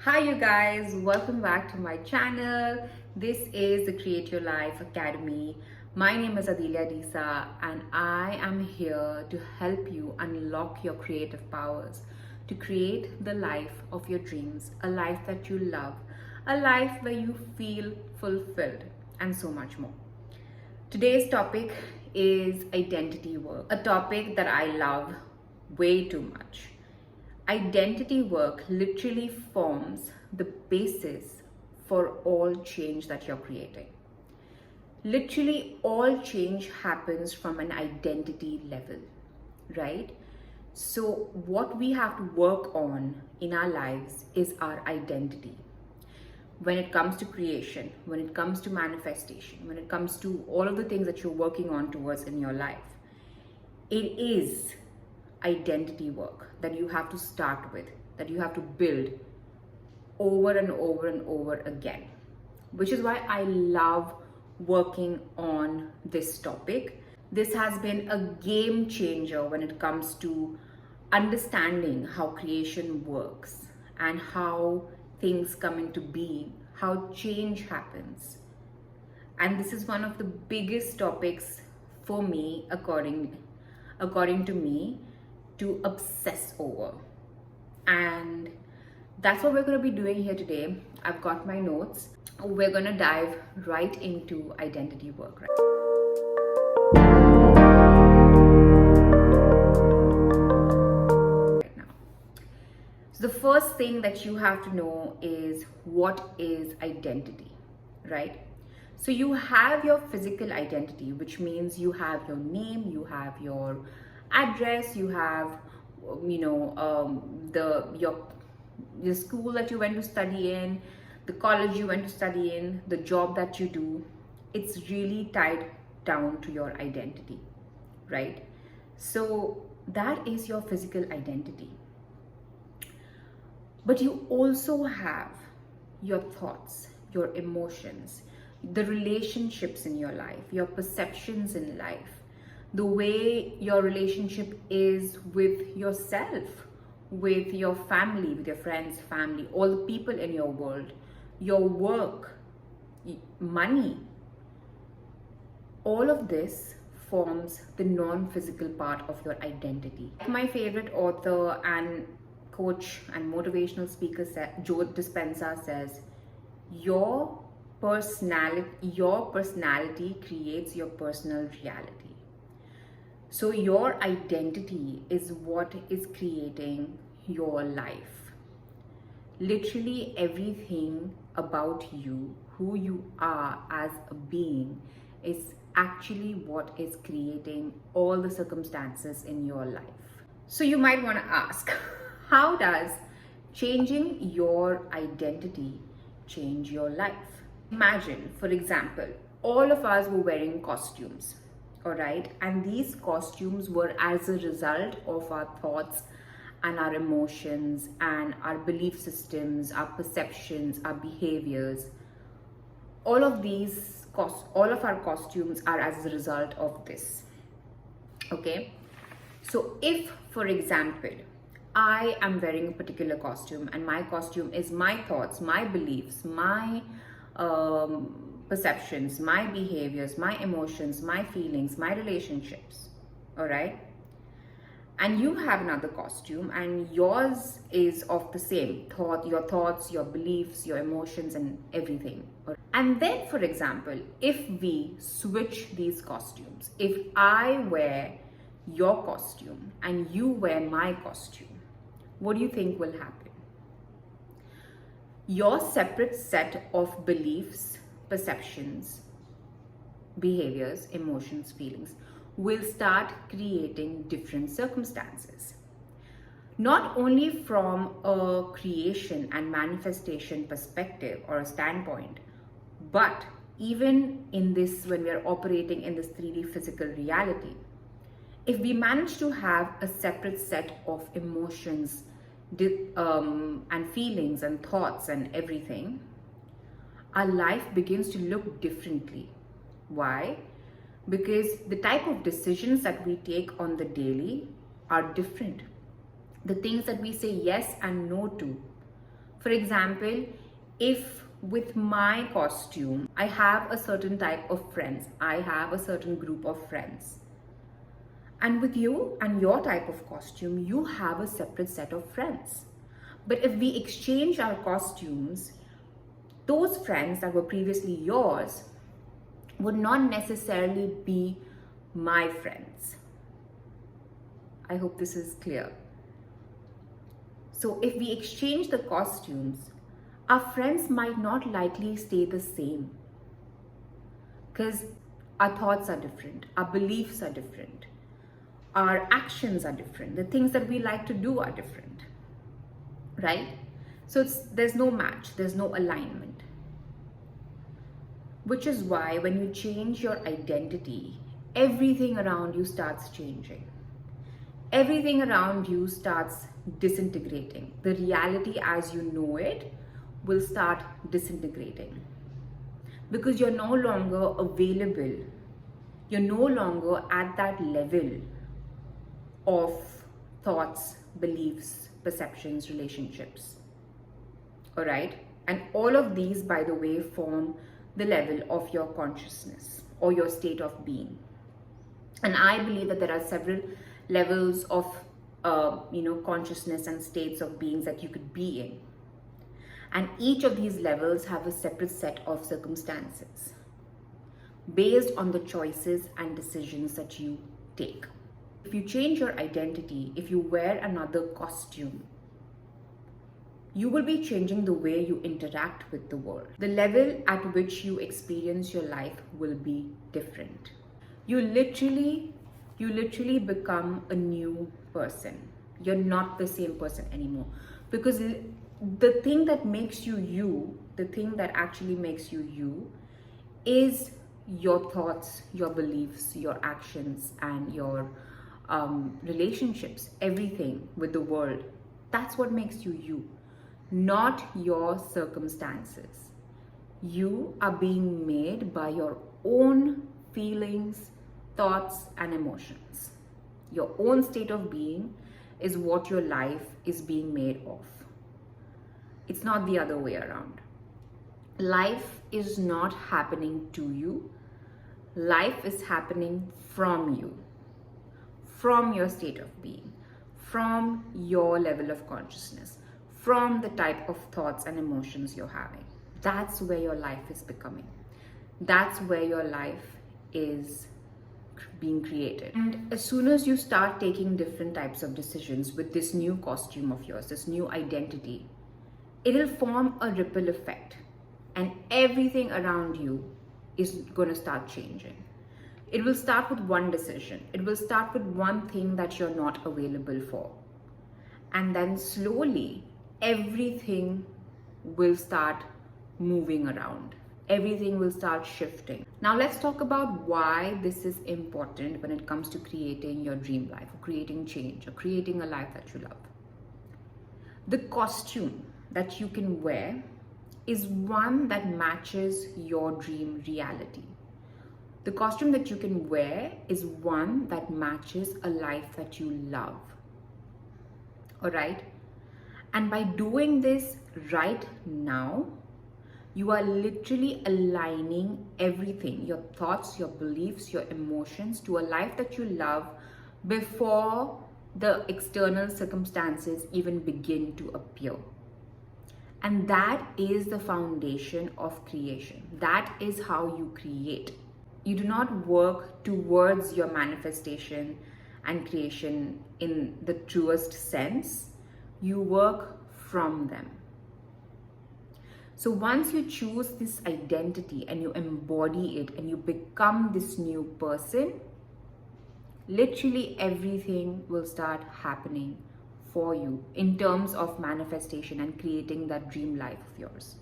Hi you guys, welcome back to my channel. This is the Create Your Life Academy. My name is Adilia Disa and I am here to help you unlock your creative powers to create the life of your dreams, a life that you love, a life where you feel fulfilled, and so much more. Today's topic is identity work, a topic that I love way too much. Identity work literally forms the basis for all change that you're creating. Literally, all change happens from an identity level, right? So, what we have to work on in our lives is our identity. When it comes to creation, when it comes to manifestation, when it comes to all of the things that you're working on towards in your life, it is identity work that you have to start with, that you have to build over and over and over again, which is why I love working on this topic. This has been a game changer when it comes to understanding how creation works and how things come into being, how change happens. And this is one of the biggest topics for me, according to me, to obsess over. And that's what we're going to be doing here today. I've got my notes. We're going to dive right into identity work right now. So the first thing that you have to know is, what is identity, right? So you have your physical identity, which means you have your name, you have your address, you have the school that you went to study in, the college you went to study in, the job that you do. It's really tied down to your identity, right? So that is your physical identity. But you also have your thoughts, your emotions, the relationships in your life, your perceptions in life, the way your relationship is with yourself, with your family, with your friends, family, all the people in your world, your work, money. All of this forms the non-physical part of your identity. My favorite author and coach and motivational speaker, Joe Dispenza, says, your personality creates your personal reality. So your identity is what is creating your life. Literally everything about you, who you are as a being, is actually what is creating all the circumstances in your life. So you might want to ask, how does changing your identity change your life? Imagine, for example, all of us were wearing costumes. All right, and these costumes were as a result of our thoughts and our emotions and our belief systems, our perceptions, our behaviors. All of our costumes are as a result of this. Okay, so if, for example, I am wearing a particular costume and my costume is my thoughts, my beliefs, my perceptions, my behaviors, my emotions, my feelings, my relationships, all right? And you have another costume and yours is of the same your thoughts, your beliefs, your emotions, and everything. And then, for example, if we switch these costumes, if I wear your costume and you wear my costume, what do you think will happen? Your separate set of beliefs, perceptions, behaviors, emotions, feelings will start creating different circumstances. Not only from a creation and manifestation perspective or a standpoint, but even in this, when we are operating in this 3D physical reality, if we manage to have a separate set of emotions and feelings and thoughts and everything, our life begins to look differently. Why? Because the type of decisions that we take on the daily are different. The things that we say yes and no to. For example, if with my costume, I have a certain type of friends, I have a certain group of friends. And with you and your type of costume, you have a separate set of friends. But if we exchange our costumes, those friends that were previously yours would not necessarily be my friends. I hope this is clear. So if we exchange the costumes, our friends might not likely stay the same because our thoughts are different, our beliefs are different, our actions are different, the things that we like to do are different, right? So there's no match, there's no alignment. Which is why when you change your identity, everything around you starts changing. Everything around you starts disintegrating. The reality as you know it will start disintegrating. Because you're no longer available. You're no longer at that level of thoughts, beliefs, perceptions, relationships. All right? And all of these, by the way, form the level of your consciousness or your state of being. And I believe that there are several levels of consciousness and states of beings that you could be in. And each of these levels have a separate set of circumstances based on the choices and decisions that you take. If you change your identity, if you wear another costume, you will be changing the way you interact with the world. The level at which you experience your life will be different. You literally become a new person. You're not the same person anymore. Because the thing that makes you you, the thing that actually makes you you, is your thoughts, your beliefs, your actions, and your relationships, everything with the world. That's what makes you you, not your circumstances. You are being made by your own feelings, thoughts, and emotions. Your own state of being is what your life is being made of. It's not the other way around. Life is not happening to you. Life is happening from you, from your state of being, from your level of consciousness, from the type of thoughts and emotions you're having. That's where your life is becoming. That's where your life is being created. And as soon as you start taking different types of decisions with this new costume of yours, this new identity, it'll form a ripple effect, and everything around you is going to start changing. It will start with one decision. It will start with one thing that you're not available for. And then slowly, everything will start moving around. Everything will start shifting. Now let's talk about why this is important when it comes to creating your dream life, or creating change, or creating a life that you love. The costume that you can wear is one that matches your dream reality. The costume that you can wear is one that matches a life that you love. All right? And by doing this right now, you are literally aligning everything, your thoughts, your beliefs, your emotions, to a life that you love before the external circumstances even begin to appear. And that is the foundation of creation. That is how you create. You do not work towards your manifestation and creation in the truest sense. You work from them. So once you choose this identity and you embody it and you become this new person, literally everything will start happening for you in terms of manifestation and creating that dream life of yours.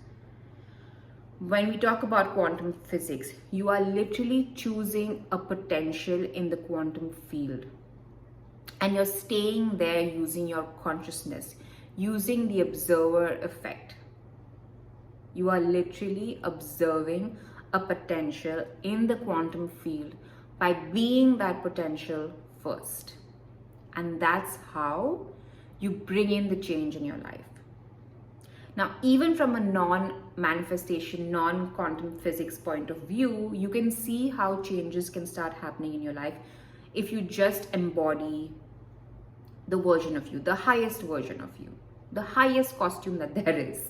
When we talk about quantum physics, you are literally choosing a potential in the quantum field, and you're staying there using your consciousness, using the observer effect. You are literally observing a potential in the quantum field by being that potential first. And that's how you bring in the change in your life. Now, even from a non-manifestation, non-quantum physics point of view, you can see how changes can start happening in your life if you just embody the version of you, the highest version of you, the highest costume that there is.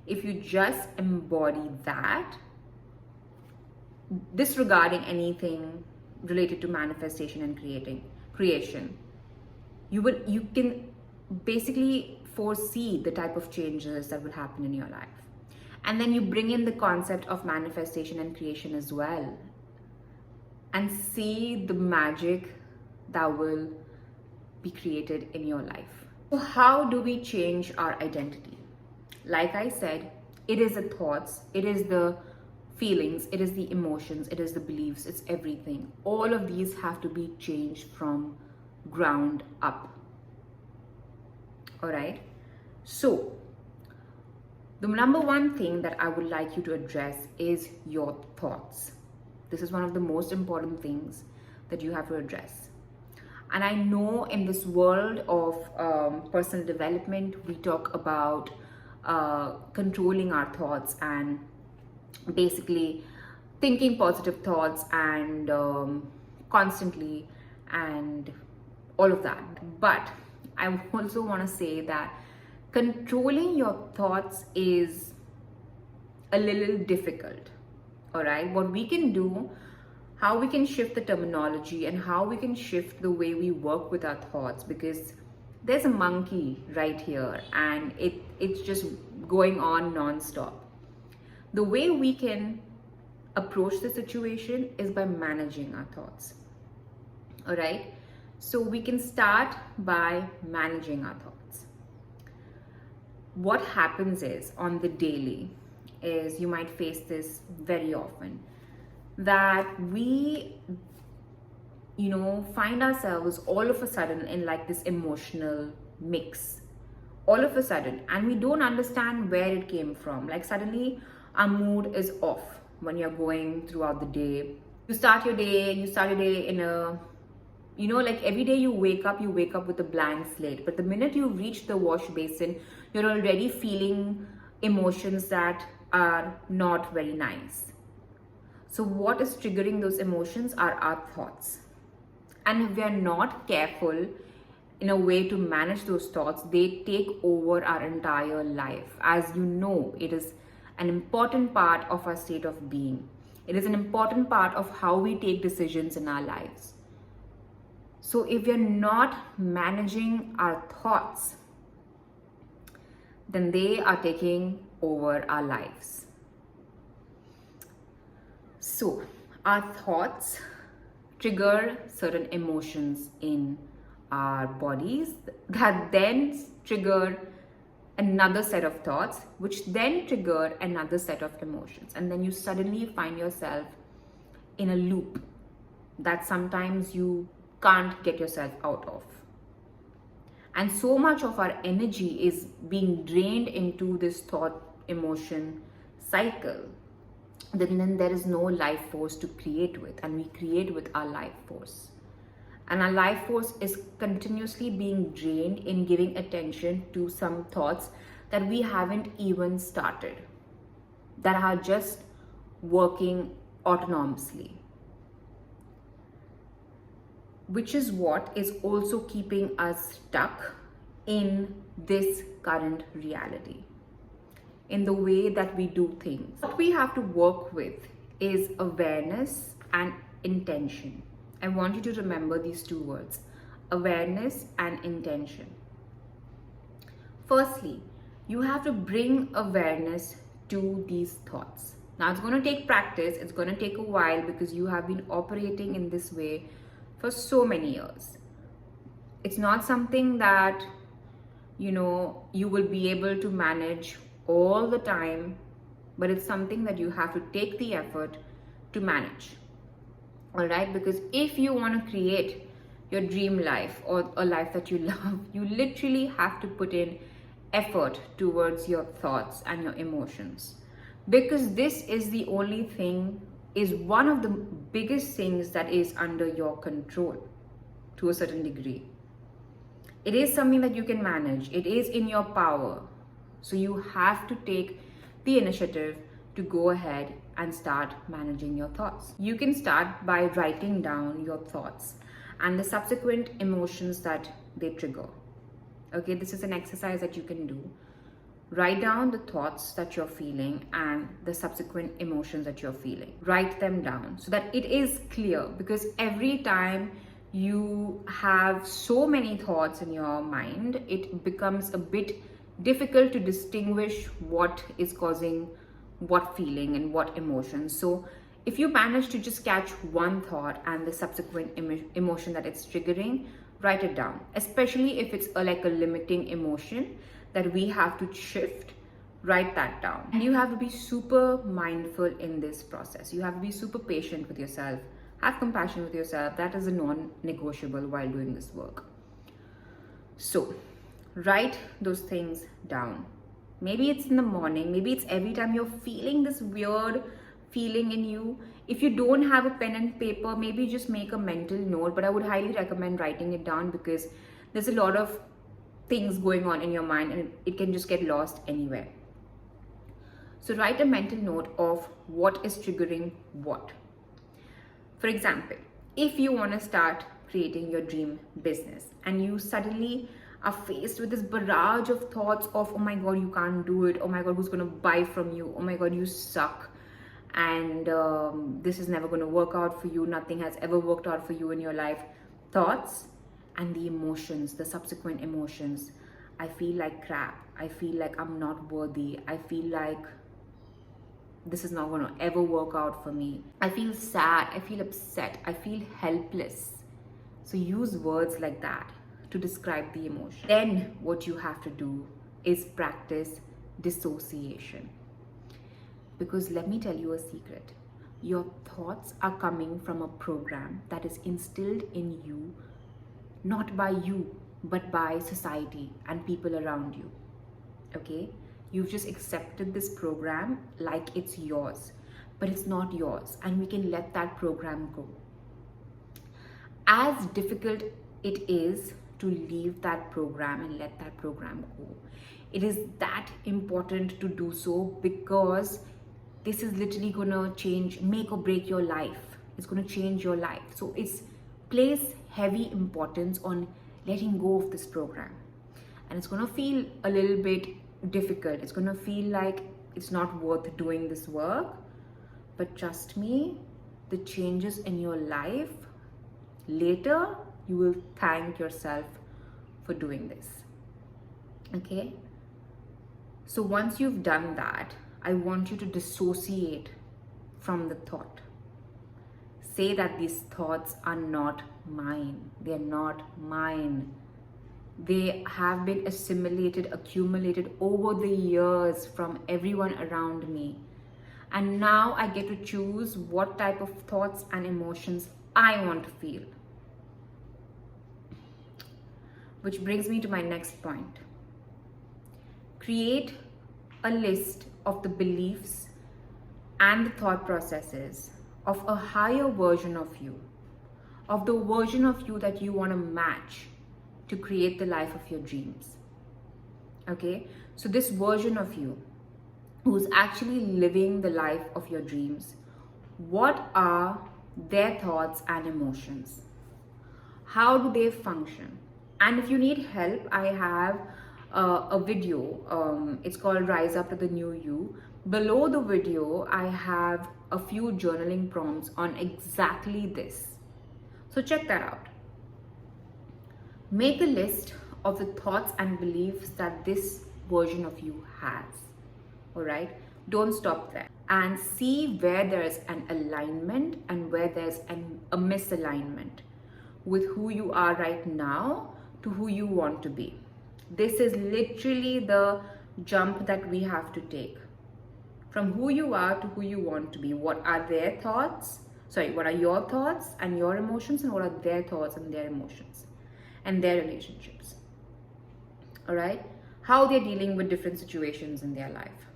If you just embody that, disregarding anything related to manifestation and creation, you can basically foresee the type of changes that will happen in your life. And then you bring in the concept of manifestation and creation as well, and see the magic that will be created in your life. So how do we change our identity? Like I said, it is the thoughts, it is the feelings, it is the emotions, it is the beliefs, it's everything. All of these have to be changed from ground up. All right. So the number one thing that I would like you to address is your thoughts. This is one of the most important things that you have to address. And I know in this world of personal development, we talk about controlling our thoughts and basically thinking positive thoughts and constantly and all of that. But I also want to say that controlling your thoughts is a little difficult. All right, what we can do, how we can shift the terminology and how we can shift the way we work with our thoughts, because there's a monkey right here and it's just going on non-stop. The way we can approach the situation is by managing our thoughts. All right, so we can start by managing our thoughts. What happens is, on the daily, is you might face this very often, that we find ourselves all of a sudden in like this emotional mix all of a sudden, and we don't understand where it came from. Like suddenly our mood is off when you're going throughout the day. You start your day in a, like every day you wake up with a blank slate, but the minute you reach the wash basin, you're already feeling emotions that are not very nice. So what is triggering those emotions are our thoughts. And if we are not careful in a way to manage those thoughts, they take over our entire life. As you know, it is an important part of our state of being. It is an important part of how we take decisions in our lives. So if we are not managing our thoughts, then they are taking over our lives. So our thoughts trigger certain emotions in our bodies that then trigger another set of thoughts, which then trigger another set of emotions. And then you suddenly find yourself in a loop that sometimes you can't get yourself out of. And so much of our energy is being drained into this thought emotion cycle. Then there is no life force to create with, and we create with our life force. And our life force is continuously being drained in giving attention to some thoughts that we haven't even started, that are just working autonomously, which is what is also keeping us stuck in this current reality, in the way that we do things. What we have to work with is awareness and intention. I want you to remember these two words, awareness and intention. Firstly, you have to bring awareness to these thoughts. Now it's going to take practice, it's going to take a while, because you have been operating in this way for so many years. It's not something that you will be able to manage all the time, but it's something that you have to take the effort to manage. All right, because if you want to create your dream life or a life that you love, you literally have to put in effort towards your thoughts and your emotions, because this is the only thing, is one of the biggest things that is under your control to a certain degree. It is something that you can manage, it is in your power. So you have to take the initiative to go ahead and start managing your thoughts. You can start by writing down your thoughts and the subsequent emotions that they trigger. Okay, this is an exercise that you can do. Write down the thoughts that you're feeling and the subsequent emotions that you're feeling. Write them down so that it is clear, because every time you have so many thoughts in your mind, it becomes a bit difficult to distinguish what is causing what feeling and what emotion. So if you manage to just catch one thought and the subsequent emotion that it's triggering, write it down, especially if it's like a limiting emotion that we have to shift. Write that down. And you have to be super mindful in this process. You have to be super patient with yourself. Have compassion with yourself. That is a non-negotiable while doing this work. So write those things down. Maybe it's in the morning, maybe it's every time you're feeling this weird feeling in you. If you don't have a pen and paper, maybe just make a mental note, but I would highly recommend writing it down, because there's a lot of things going on in your mind and it can just get lost anywhere. So write a mental note of what is triggering what. For example, if you want to start creating your dream business and you suddenly are faced with this barrage of thoughts of, oh my God, you can't do it. Oh my God, who's going to buy from you? Oh my God, you suck. And this is never going to work out for you. Nothing has ever worked out for you in your life. Thoughts and the emotions, the subsequent emotions. I feel like crap. I feel like I'm not worthy. I feel like this is not going to ever work out for me. I feel sad. I feel upset. I feel helpless. So use words like that to describe the emotion. Then what you have to do is practice dissociation. Because let me tell you a secret. Your thoughts are coming from a program that is instilled in you, not by you, but by society and people around you. Okay? You've just accepted this program like it's yours, but it's not yours, and we can let that program go. As difficult it is to leave that program and let that program go, it is that important to do so, because this is literally gonna change, make or break your life. It's gonna change your life. So it's place heavy importance on letting go of this program. And it's gonna feel a little bit difficult. It's gonna feel like it's not worth doing this work. But trust me, the changes in your life, later you will thank yourself for doing this. Okay? So once you've done that, I want you to dissociate from the thought. Say that these thoughts are not mine. They're not mine. They have been assimilated, accumulated over the years from everyone around me. And now I get to choose what type of thoughts and emotions I want to feel. Which brings me to my next point. Create a list of the beliefs and the thought processes of a higher version of you, of the version of you that you want to match to create the life of your dreams. Okay? So this version of you who's actually living the life of your dreams, what are their thoughts and emotions? How do they function? And if you need help, I have a video. It's called Rise Up to the New You. Below the video, I have a few journaling prompts on exactly this. So check that out. Make a list of the thoughts and beliefs that this version of you has. All right? Don't stop there. And see where there's an alignment and where there's a misalignment with who you are right now to who you want to be. This is literally the jump that we have to take. From who you are to who you want to be. What are their thoughts? What are your thoughts and your emotions, and what are their thoughts and their emotions and their relationships? All right? How they're dealing with different situations in their life.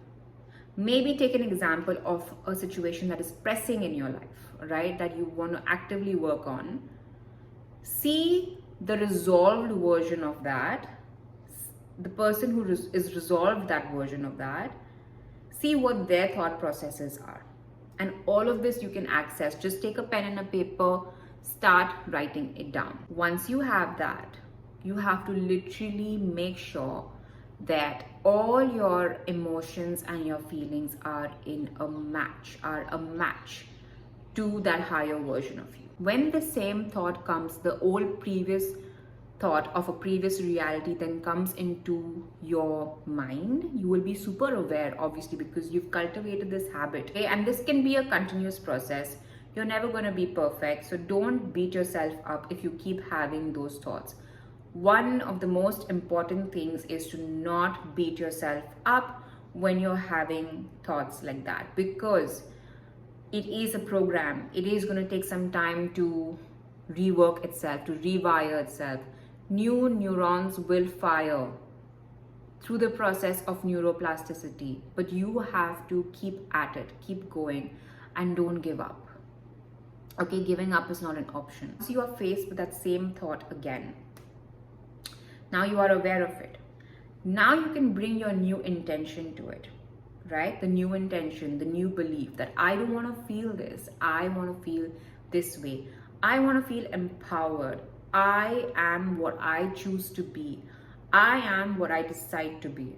Maybe take an example of a situation that is pressing in your life, right? That you want to actively work on. See the resolved version of that the person who is resolved that version of that, see what their thought processes are. And all of this you can access. Just take a pen and a paper, start writing it down. Once you have that, you have to literally make sure that all your emotions and your feelings are a match to that higher version of you. When the same thought comes, the old previous thought of a previous reality then comes into your mind, you will be super aware, obviously, because you've cultivated this habit. Okay? And this can be a continuous process. You're never going to be perfect, so don't beat yourself up if you keep having those thoughts. One of the most important things is to not beat yourself up when you're having thoughts like that, because it is a program. It is going to take some time to rework itself, to rewire itself. New neurons will fire through the process of neuroplasticity, but you have to keep at it, keep going, and don't give up. Okay, giving up is not an option. So you are faced with that same thought again. Now you are aware of it. Now you can bring your new intention to it, right? The new intention, the new belief that I don't want to feel this. I want to feel this way. I want to feel empowered. I am what I choose to be. I am what I decide to be.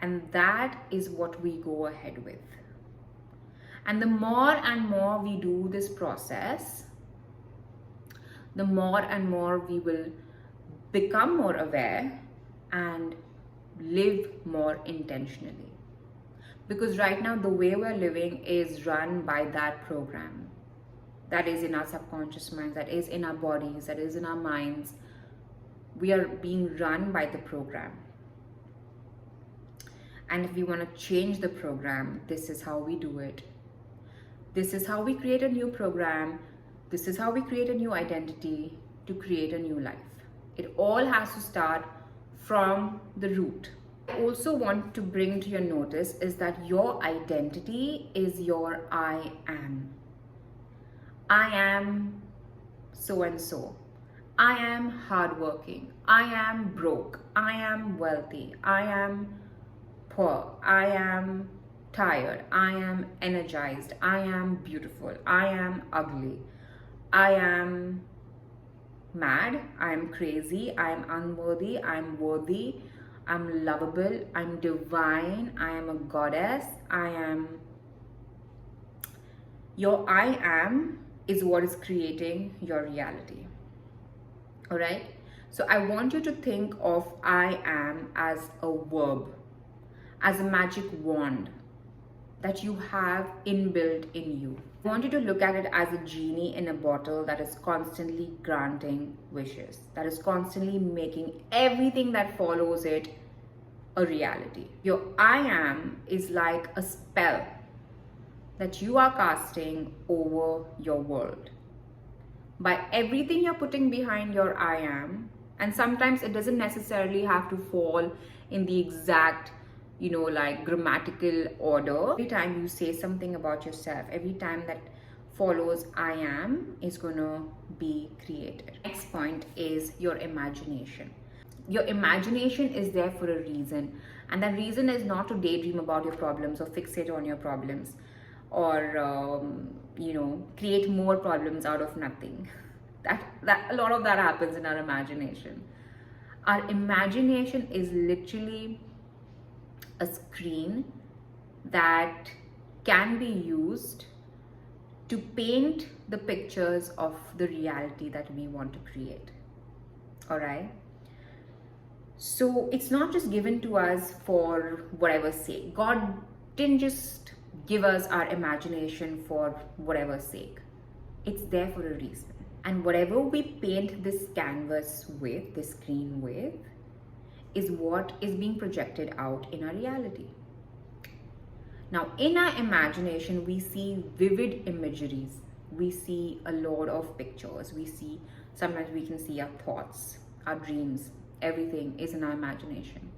And that is what we go ahead with. And the more and more we do this process, the more and more we will become more aware and live more intentionally. Because right now, the way we're living is run by that program. That is in our subconscious minds, that is in our bodies, that is in our minds. We are being run by the program. And if we want to change the program, this is how we do it. This is how we create a new program. This is how we create a new identity to create a new life. It all has to start from the root. I also want to bring to your notice is that your identity is your I am. I am so and so. I am hardworking. I am broke. I am wealthy. I am poor. I am tired. I am energized. I am beautiful. I am ugly. I am mad. I am crazy. I am unworthy. I am worthy. I'm lovable. I'm divine. I am a goddess. I am. Your I am is what is creating your reality. All right. So I want you to think of I am as a verb, as a magic wand that you have inbuilt in you. I want you to look at it as a genie in a bottle that is constantly granting wishes, that is constantly making everything that follows it a reality. Your I am is like a spell that you are casting over your world. By everything you're putting behind your I am, and sometimes it doesn't necessarily have to fall in the exact, like grammatical order. Every time you say something about yourself, every time that follows I am is going to be created. Next point is your imagination. Your imagination is there for a reason, and that reason is not to daydream about your problems or fixate on your problems or create more problems out of nothing. That a lot of that happens in our imagination. Our imagination is literally a screen that can be used to paint the pictures of the reality that we want to create. All right. So it's not just given to us for whatever's sake. God didn't just give us our imagination for whatever's sake. It's there for a reason. And whatever we paint this canvas with, this screen with, is what is being projected out in our reality. Now, in our imagination, we see vivid imageries. We see a lot of pictures. Sometimes we can see our thoughts, our dreams. Everything is in our imagination.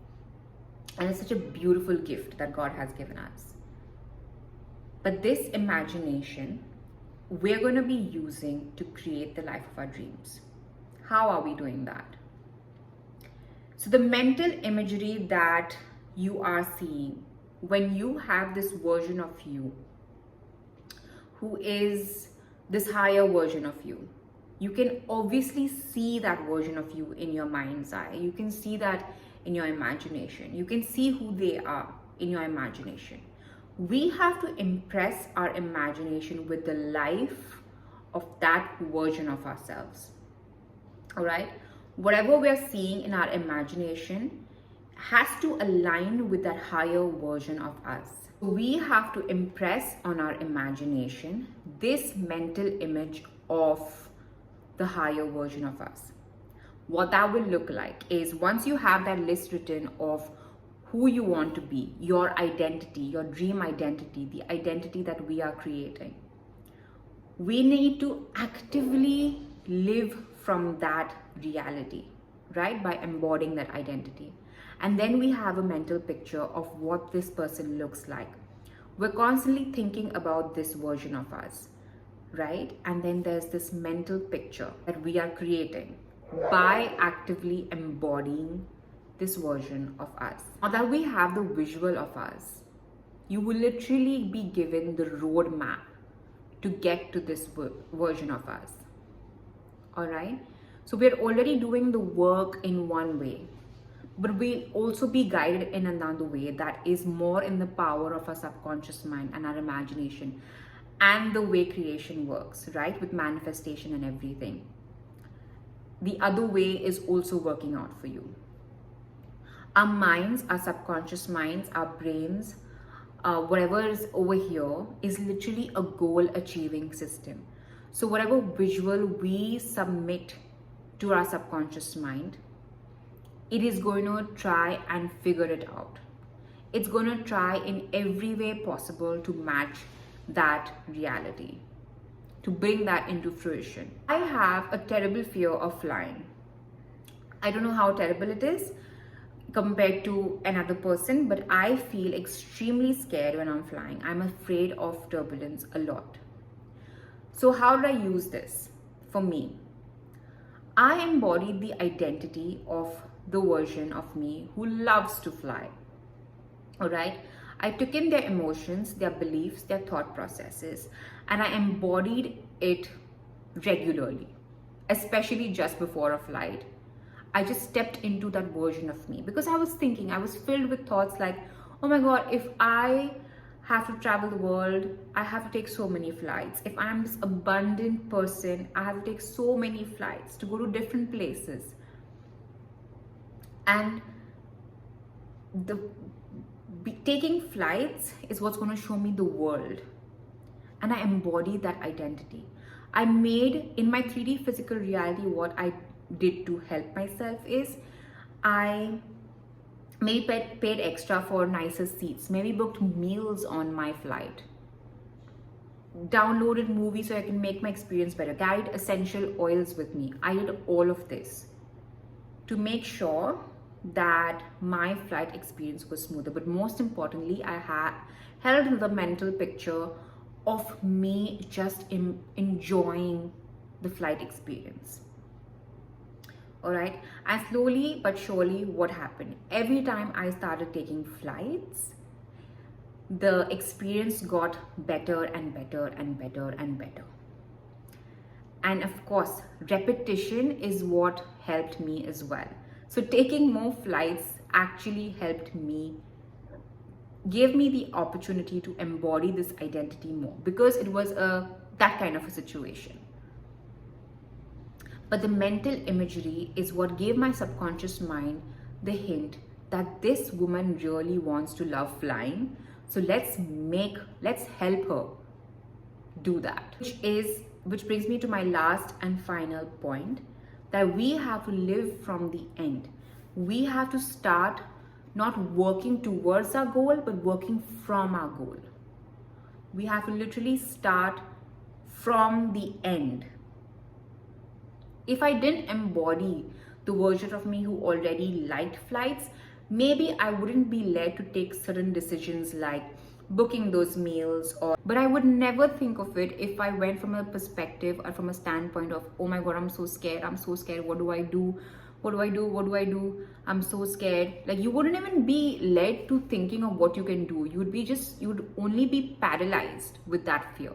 And it's such a beautiful gift that God has given us. But this imagination, we're going to be using to create the life of our dreams. How are we doing that? So the mental imagery that you are seeing when you have this version of you who is this higher version of you, you can obviously see that version of you in your mind's eye. You can see that in your imagination. You can see who they are in your imagination. We have to impress our imagination with the life of that version of ourselves. All right? Whatever we're seeing in our imagination has to align with that higher version of us. We have to impress on our imagination this mental image of the higher version of us. What that will look like is, once you have that list written of who you want to be, your identity, your dream identity, the identity that we are creating, we need to actively live from that reality, right? By embodying that identity. And then we have a mental picture of what this person looks like. We're constantly thinking about this version of us, right? And then there's this mental picture that we are creating by actively embodying this version of us. Now that we have the visual of us, you will literally be given the roadmap to get to this version of us. All right? So we're already doing the work in one way, but we'll also be guided in another way that is more in the power of our subconscious mind and our imagination and the way creation works, right? With manifestation and everything. The other way is also working out for you. Our minds, our subconscious minds, our brains, whatever is over here is literally a goal achieving system. So whatever visual we submit to our subconscious mind, it is going to try and figure it out. It's going to try in every way possible to match that reality, to bring that into fruition. I have a terrible fear of flying. I don't know how terrible it is compared to another person, but I feel extremely scared when I'm flying. I'm afraid of turbulence a lot. So how did I use this? For me, I embodied the identity of the version of me who loves to fly. All right? I took in their emotions, their beliefs, their thought processes, and I embodied it regularly, especially just before a flight. I just stepped into that version of me because I was thinking, I was filled with thoughts like, oh my God, if I have to travel the world, I have to take so many flights. If I'm this abundant person, I have to take so many flights to go to different places. And taking flights is what's going to show me the world. And I embody that identity. I made in my 3D physical reality, what I did to help myself is I maybe paid extra for nicer seats, maybe booked meals on my flight, downloaded movies so I can make my experience better, carried essential oils with me. I did all of this to make sure that my flight experience was smoother. But most importantly, I held the mental picture of me just enjoying the flight experience. All right, and slowly but surely, what happened? Every time I started taking flights, the experience got better and better and better and better. And of course, repetition is what helped me as well. So taking more flights actually helped me, gave me the opportunity to embody this identity more, because it was that kind of a situation. But the mental imagery is what gave my subconscious mind the hint that this woman really wants to love flying. So let's help her do that. Which brings me to my last and final point, that we have to live from the end. We have to start not working towards our goal, but working from our goal. We have to literally start from the end. If I didn't embody the version of me who already liked flights, maybe I wouldn't be led to take certain decisions like booking those meals, but I would never think of it if I went from a perspective or from a standpoint of, oh my God, I'm so scared, what do I do? what do I do? What do I do? I'm so scared. Like, you wouldn't even be led to thinking of what you can do. You'd only be paralyzed with that fear.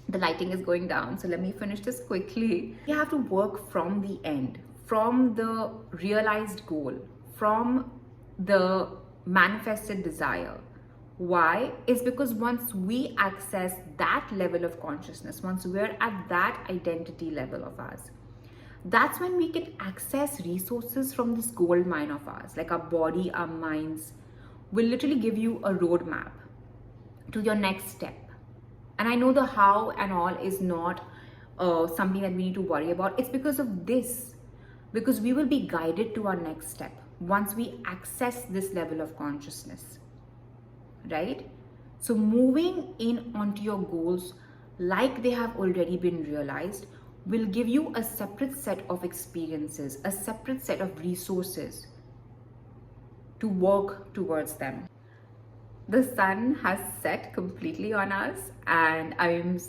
The lighting is going down, so let me finish this quickly. You have to work from the end, from the realized goal, from the manifested desire. Why? Is because once we access that level of consciousness, once we're at that identity level of ours, that's when we can access resources from this gold mine of ours. Like, our body, our minds will literally give you a roadmap to your next step. And I know the how and all is not something that we need to worry about. It's because of this, because we will be guided to our next step once we access this level of consciousness, right? So moving in onto your goals like they have already been realized will give you a separate set of experiences, a separate set of resources to work towards them. The sun has set completely on us and I'm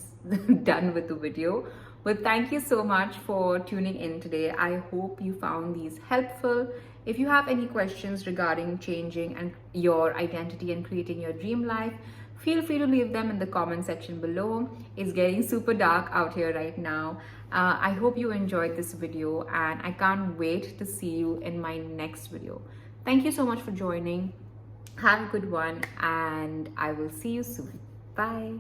done with the video. But thank you so much for tuning in today. I hope you found these helpful. If you have any questions regarding changing and your identity and creating your dream life, feel free to leave them in the comment section below. It's getting super dark out here right now. I hope you enjoyed this video and I can't wait to see you in my next video. Thank you so much for joining. Have a good one and I will see you soon. Bye.